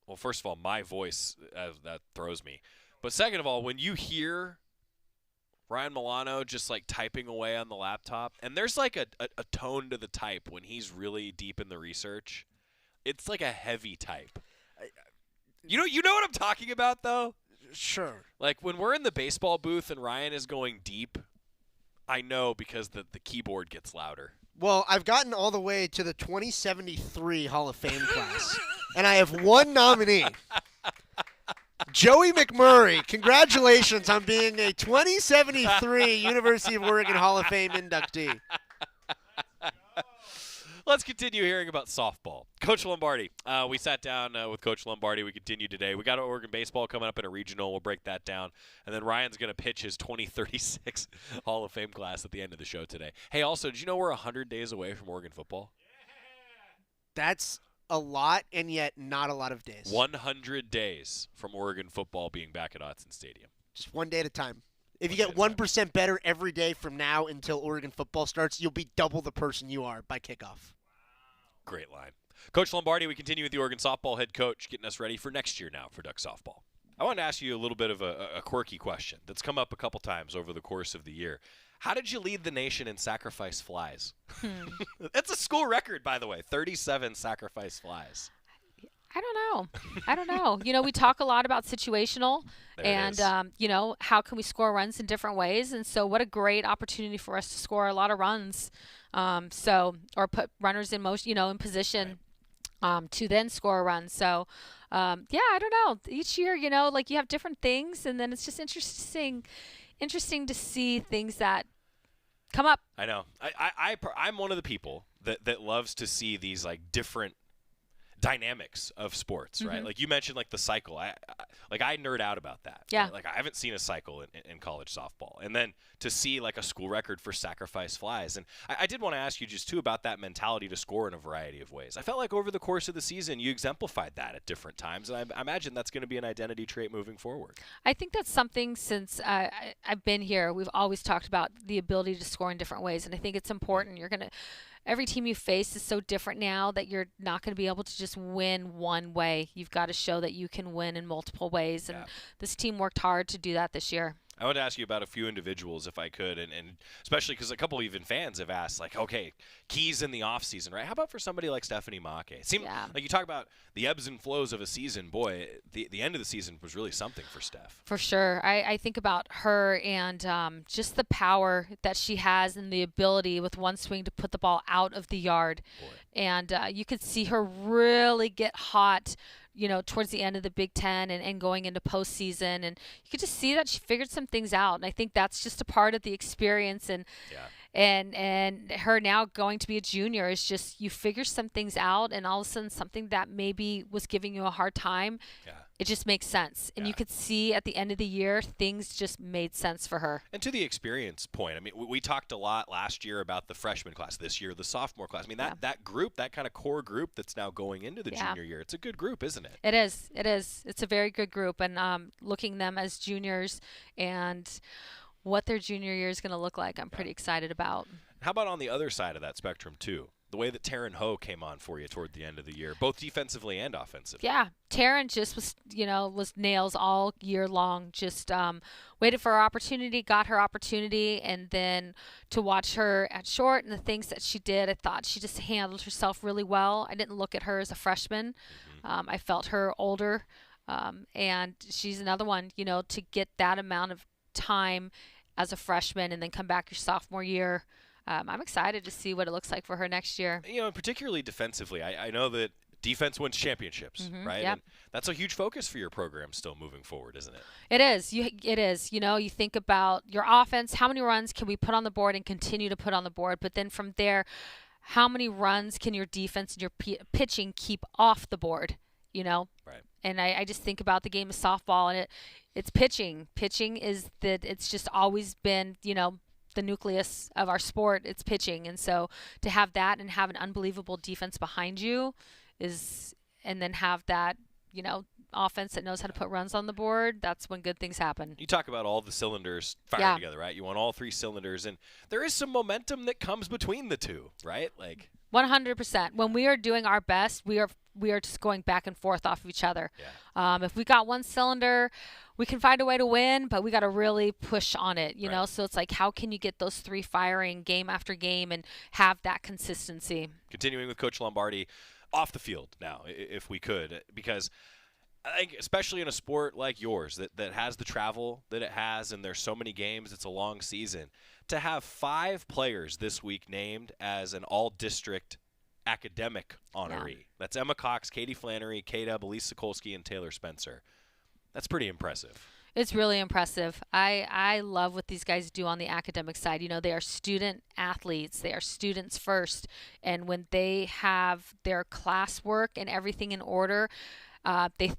well, first of all, my voice, that throws me. But second of all, when you hear Ryan Milano just like typing away on the laptop, and there's like a tone to the type when he's really deep in the research. It's like a heavy type. You know what I'm talking about, though? Sure. Like when we're in the baseball booth and Ryan is going deep, I know because the keyboard gets louder. Well, I've gotten all the way to the 2073 Hall of Fame class, and I have one nominee. Joey McMurray, congratulations on being a 2073 University of Oregon Hall of Fame inductee. Let's continue hearing about softball. Coach Lombardi. We sat down with Coach Lombardi. We continue today. We got Oregon baseball coming up in a regional. We'll break that down. And then Ryan's going to pitch his 2036 Hall of Fame class at the end of the show today. Hey, also, did you know we're 100 days away from Oregon football? That's a lot, and yet not a lot of days. 100 days from Oregon football being back at Autzen Stadium. Just one day at a time. If you get 1% better every day from now until Oregon football starts, you'll be double the person you are by kickoff. Great line. Coach Lombardi, we continue with the Oregon softball head coach, getting us ready for next year now for Duck softball. I want to ask you a little bit of a quirky question that's come up a couple times over the course of the year. How did you lead the nation in sacrifice flies? That's a school record, by the way, 37 sacrifice flies. I don't know. You know, we talk a lot about situational and, you know, how can we score runs in different ways. And so what a great opportunity for us to score a lot of runs. Or put runners in motion, you know, in position to then score a run. So, I don't know. Each year, you know, like you have different things, and then it's just interesting to see things that come up. I know. I'm one of the people that loves to see these like different dynamics of sports, right? Like you mentioned, like the cycle. I nerd out about that. Yeah. Right? Like I haven't seen a cycle in college softball, and then to see like a school record for sacrifice flies. And I did want to ask you just too about that mentality to score in a variety of ways. I felt like over the course of the season, you exemplified that at different times, and I imagine that's going to be an identity trait moving forward. I think that's something since I've been here, we've always talked about the ability to score in different ways, and I think it's important. Every team you face is so different now that you're not going to be able to just win one way. You've got to show that you can win in multiple ways, and this team worked hard to do that this year. I want to ask you about a few individuals, if I could, and especially because a couple even fans have asked, like, okay, keys in the offseason, right? How about for somebody like Stephanie Maake? It seemed like you talk about the ebbs and flows of a season. Boy, the end of the season was really something for Steph. For sure. I think about her and just the power that she has and the ability with one swing to put the ball out of the yard. Boy. And you could see her really get hot, towards the end of the Big Ten and going into postseason. And you could just see that she figured some things out. And I think that's just a part of the experience. And her now going to be a junior is just you figure some things out, and all of a sudden something that maybe was giving you a hard time, it just makes sense. And you could see at the end of the year, things just made sense for her. And to the experience point, I mean, we talked a lot last year about the freshman class, this year the sophomore class. I mean, that group, that kind of core group that's now going into the junior year, it's a good group, isn't it? It is. It's a very good group. And looking them as juniors and what their junior year is going to look like, I'm pretty excited about. How about on the other side of that spectrum, too? The way that Taryn Ho came on for you toward the end of the year, both defensively and offensively. Yeah, Taryn just was nails all year long. Just waited for her opportunity, got her opportunity, and then to watch her at short and the things that she did, I thought she just handled herself really well. I didn't look at her as a freshman. I felt her older, and she's another one, to get that amount of time as a freshman and then come back your sophomore year. I'm excited to see what it looks like for her next year. Particularly defensively. I know that defense wins championships, right? Yep. And that's a huge focus for your program still moving forward, isn't it? It is. It is. You think about your offense, how many runs can we put on the board and continue to put on the board? But then from there, how many runs can your defense and your pitching keep off the board? Right. And I just think about the game of softball, and it's pitching. Pitching is that it's just always been, the nucleus of our sport. It's pitching. And so to have that and have an unbelievable defense behind you and then have that, offense that knows how to put runs on the board, that's when good things happen. You talk about all the cylinders firing together, right? You want all three cylinders, and there is some momentum that comes between the two, right? 100%. When we are doing our best, we are just going back and forth off of each other. Yeah. If we got one cylinder, we can find a way to win, but we got to really push on it, you know? So it's like, how can you get those three firing game after game and have that consistency? Continuing with Coach Lombardi off the field now, if we could, because I think especially in a sport like yours that has the travel that it has, and there's so many games, it's a long season, to have 5 players this week named as an all-district academic honoree. Yeah. That's Emma Cox, Katie Flannery, K-Dub, Elise Sokolsky, and Taylor Spencer. That's pretty impressive. It's really impressive. I love what these guys do on the academic side. They are student athletes. They are students first. And when they have their classwork and everything in order,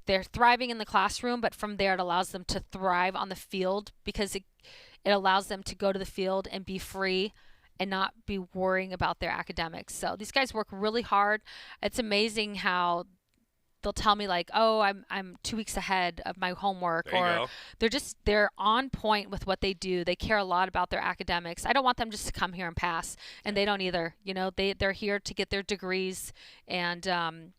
they're thriving in the classroom, but from there it allows them to thrive on the field, because it allows them to go to the field and be free and not be worrying about their academics. So these guys work really hard. It's amazing how they'll tell me oh, I'm 2 weeks ahead of my homework, or they're on point with what they do. They care a lot about their academics. I don't want them just to come here and pass, and they don't either. They're here to get their degrees, and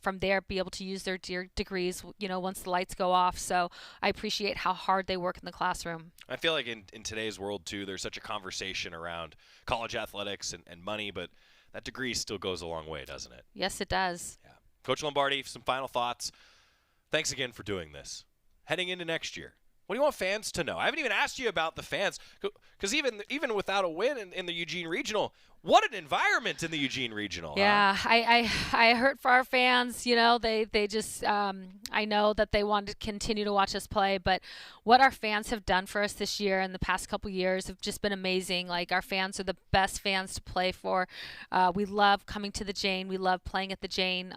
from there be able to use their degrees, once the lights go off. So I appreciate how hard they work in the classroom. I feel like in today's world too, there's such a conversation around college athletics and money, but that degree still goes a long way, doesn't it? Yes, it does. Yeah. Coach Lombardi, some final thoughts. Thanks again for doing this. Heading into next year, What do you want fans to know? I haven't even asked you about the fans, because even without a win in the Eugene Regional, what an environment in the Eugene Regional. Yeah, huh? I hurt for our fans. You know, they just I know that they want to continue to watch us play, but what our fans have done for us this year and the past couple years have just been amazing. Like, our fans are the best fans to play for. We love coming to the Jane. We love playing at the Jane.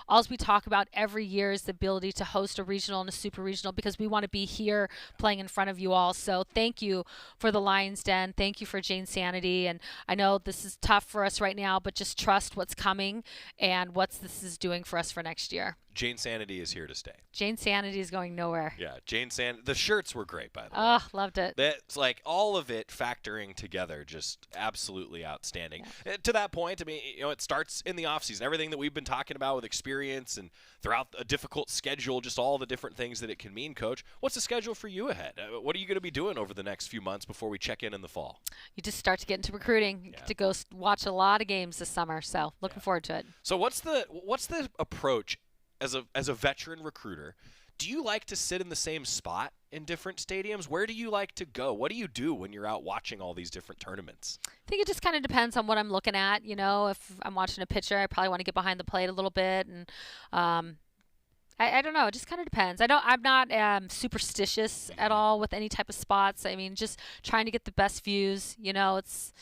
All we talk about every year is the ability to host a regional and a super regional, because we want to be here playing in front of you all. So thank you for the Lions Den. Thank you for Jane Sanity. And I know this is tough for us right now, but just trust what's coming and what this is doing for us for next year. Jane Sanity is here to stay. Jane Sanity is going nowhere. Yeah, Jane Sanity. The shirts were great, by the way. Oh, loved it. That's like all of it factoring together, just absolutely outstanding. Yeah. To that point, I mean, it starts in the offseason. Everything that we've been talking about with experience and throughout a difficult schedule, just all the different things that it can mean, Coach. What's the schedule for you ahead? What are you going to be doing over the next few months before we check in the fall? You just start to get into recruiting. You get to go watch a lot of games this summer, so looking forward to it. So what's the approach as a veteran recruiter? Do you like to sit in the same spot in different stadiums? Where do you like to go? What do you do when you're out watching all these different tournaments? I think it just kind of depends on what I'm looking at. You know, if I'm watching a pitcher, I probably want to get behind the plate a little bit, and I don't know. It just kind of depends. I'm not superstitious at all with any type of spots. I mean, just trying to get the best views. You know, it's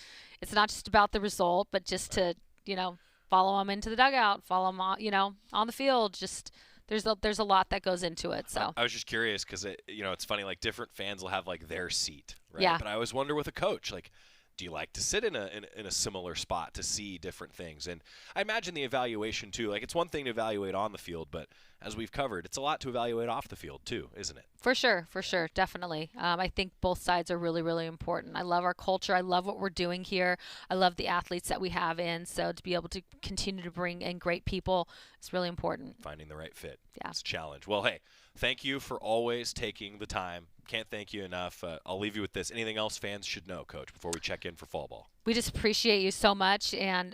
not just about the result, but just to, you know, follow them into the dugout, follow them on, you know, on the field. Just there's a lot that goes into it. So I was just curious because it's funny, like different fans will have like their seat, right? Yeah. But I always wonder with a coach, like, do you like to sit in a similar spot to see different things? And I imagine the evaluation too. Like, it's one thing to evaluate on the field, but as we've covered, it's a lot to evaluate off the field too, isn't it? For sure, definitely. I think both sides are really, really important. I love our culture. I love what we're doing here. I love the athletes that we have in. So to be able to continue to bring in great people is really important. Finding the right fit. Yeah. It's a challenge. Well, hey, thank you for always taking the time. Can't thank you enough. I'll leave you with this. Anything else fans should know, Coach, before we check in for fall ball? We just appreciate you so much. And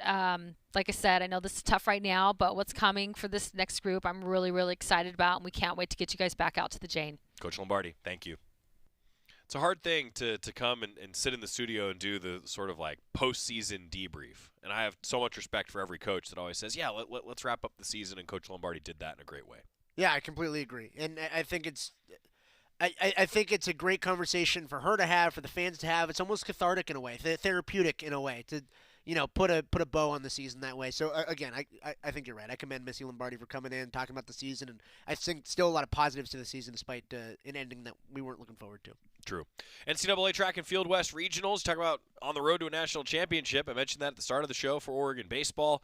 like I said, I know this is tough right now, but what's coming for this next group, I'm really, really excited about, and we can't wait to get you guys back out to the Jane. Coach Lombardi, thank you. It's a hard thing to come and sit in the studio and do the sort of like postseason debrief. And I have so much respect for every coach that always says, yeah, let's wrap up the season, and Coach Lombardi did that in a great way. Yeah, I completely agree. And I think I think it's a great conversation for her to have, for the fans to have. It's almost cathartic in a way, therapeutic in a way, to, you know, put a bow on the season that way. So again, I think you're right. I commend Missy Lombardi for coming in, talking about the season, and I think still a lot of positives to the season despite an ending that we weren't looking forward to. True. NCAA Track and Field West Regionals, talking about on the road to a national championship. I mentioned that at the start of the show for Oregon baseball.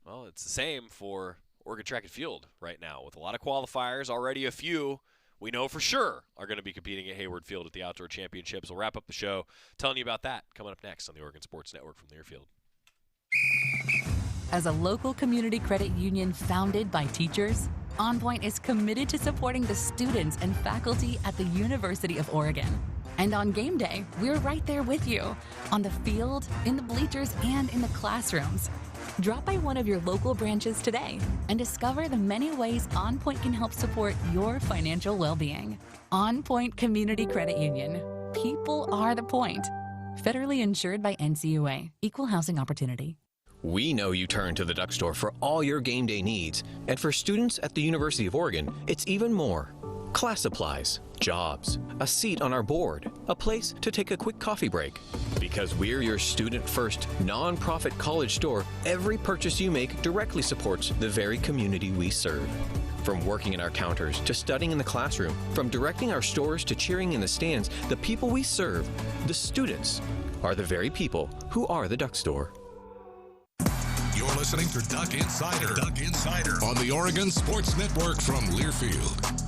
Well, it's the same for Oregon Track and Field right now, with a lot of qualifiers, already a few we know for sure are going to be competing at Hayward Field at the Outdoor Championships. We'll wrap up the show telling you about that coming up next on the Oregon Sports Network from Learfield. As a local community credit union founded by teachers, OnPoint is committed to supporting the students and faculty at the University of Oregon. And on game day, we're right there with you, on the field, in the bleachers, and in the classrooms. Drop by one of your local branches today and discover the many ways OnPoint can help support your financial well-being. OnPoint Community Credit Union. People are the point. Federally insured by NCUA. Equal housing opportunity. We know you turn to the Duck Store for all your game day needs. And for students at the University of Oregon, it's even more. Class supplies, jobs, a seat on our board, a place to take a quick coffee break. Because we're your student-first, non-profit college store, every purchase you make directly supports the very community we serve. From working in our counters to studying in the classroom, from directing our stores to cheering in the stands, the people we serve, the students, are the very people who are the Duck Store. You're listening to Duck Insider. Duck Insider on the Oregon Sports Network from Learfield.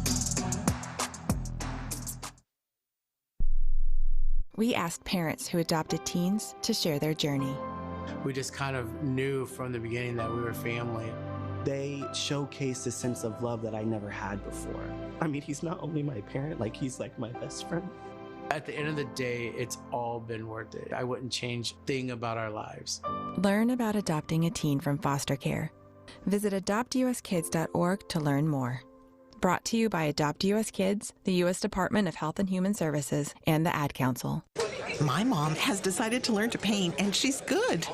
We asked parents who adopted teens to share their journey. We just kind of knew from the beginning that we were family. They showcased a sense of love that I never had before. I mean, he's not only my parent, like he's like my best friend. At the end of the day, it's all been worth it. I wouldn't change a thing about our lives. Learn about adopting a teen from foster care. Visit adoptuskids.org to learn more. Brought to you by Adopt U.S. Kids, the U.S. Department of Health and Human Services, and the Ad Council. My mom has decided to learn to paint, and she's good.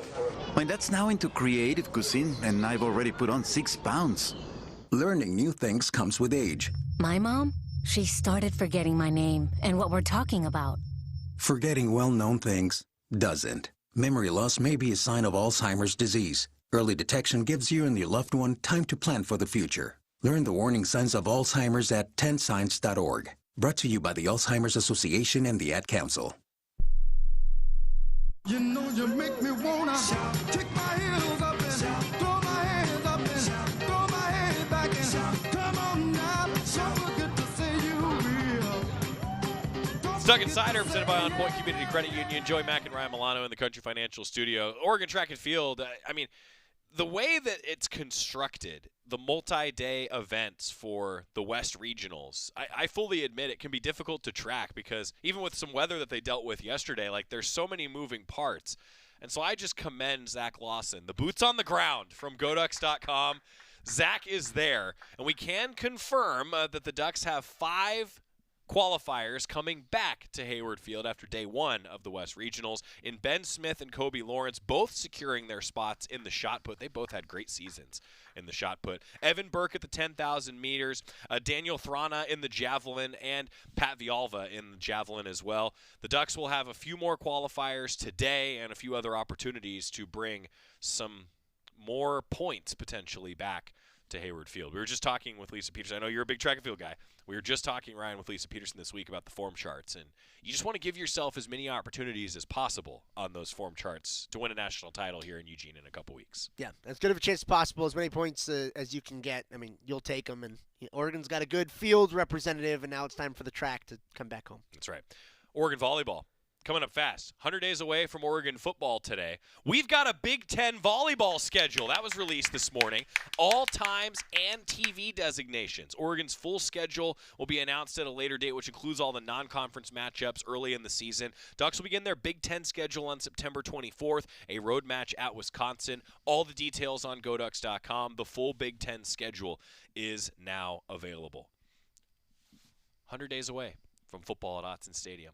My dad's now into creative cuisine, and I've already put on 6 pounds. Learning new things comes with age. My mom, she started forgetting my name and what we're talking about. Forgetting well-known things doesn't. Memory loss may be a sign of Alzheimer's disease. Early detection gives you and your loved one time to plan for the future. Learn the warning signs of Alzheimer's at 10signs.org. Brought to you by the Alzheimer's Association and the Ad Council. You know you make me wanna kick my heels up and throw my hands up and throw my head back and come on now, so good to see you real. Stuck Insider, presented by OnPoint Community Credit Union. Joey Mack and Ryan Milano in the Country Financial Studio. Oregon Track and Field, I mean, the way that it's constructed, the multi-day events for the West Regionals, I fully admit it can be difficult to track because even with some weather that they dealt with yesterday, like there's so many moving parts. And so I just commend Zach Lawson, the boots on the ground from GoDucks.com. Zach is there, and we can confirm that the Ducks have 5 qualifiers coming back to Hayward Field after day 1 of the West Regionals in Ben Smith and Kobe Lawrence, both securing their spots in the shot put. They both had great seasons in the shot put. Evan Burke at the 10,000 meters, Daniel Thrana in the javelin, and Pat Vialva in the javelin as well. The Ducks will have a few more qualifiers today and a few other opportunities to bring some more points potentially back to Hayward Field. We were just talking with Lisa Peterson. I know you're a big track and field guy. We were just talking, Ryan, with Lisa Peterson this week about the form charts, and you just want to give yourself as many opportunities as possible on those form charts to win a national title here in Eugene in a couple weeks. Yeah, as good of a chance as possible, as many points as you can get. I mean, you'll take them, and Oregon's got a good field representative, and now it's time for the track to come back home. That's right. Oregon volleyball. Coming up fast, 100 days away from Oregon football today. We've got a Big Ten volleyball schedule. That was released this morning. All times and TV designations. Oregon's full schedule will be announced at a later date, which includes all the non-conference matchups early in the season. Ducks will begin their Big Ten schedule on September 24th, a road match at Wisconsin. All the details on GoDucks.com. The full Big Ten schedule is now available. 100 days away from football at Autzen Stadium.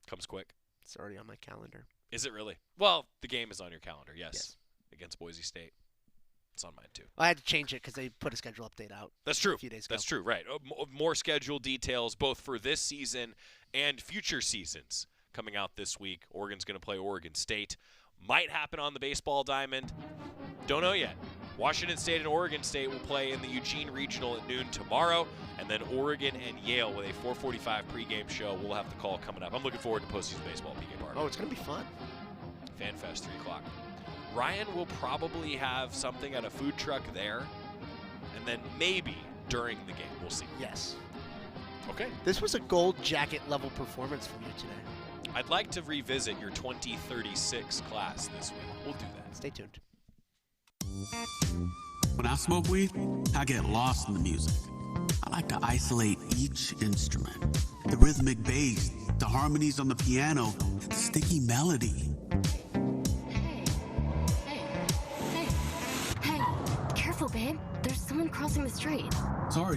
Comes quick. It's already on my calendar. Is it really? Well, the game is on your calendar, yes. Against Boise State. It's on mine, too. I had to change it because they put a schedule update out. That's true. A few days ago. That's true, right. More schedule details, both for this season and future seasons coming out this week. Oregon's going to play Oregon State. Might happen on the baseball diamond. Don't know yet. Washington State and Oregon State will play in the Eugene Regional at noon tomorrow, and then Oregon and Yale with a 4:45 pregame show. We'll have the call coming up. I'm looking forward to postseason baseball pregame party. Oh, it's going to be fun. FanFest, 3 o'clock. Ryan will probably have something at a food truck there, and then maybe during the game. We'll see. Yes. Okay. This was a gold jacket level performance from you today. I'd like to revisit your 2036 class this week. We'll do that. Stay tuned. When I smoke weed, I get lost in the music. I like to isolate each instrument. The rhythmic bass, the harmonies on the piano, the sticky melody. Hey, careful, babe. There's someone crossing the street. Sorry,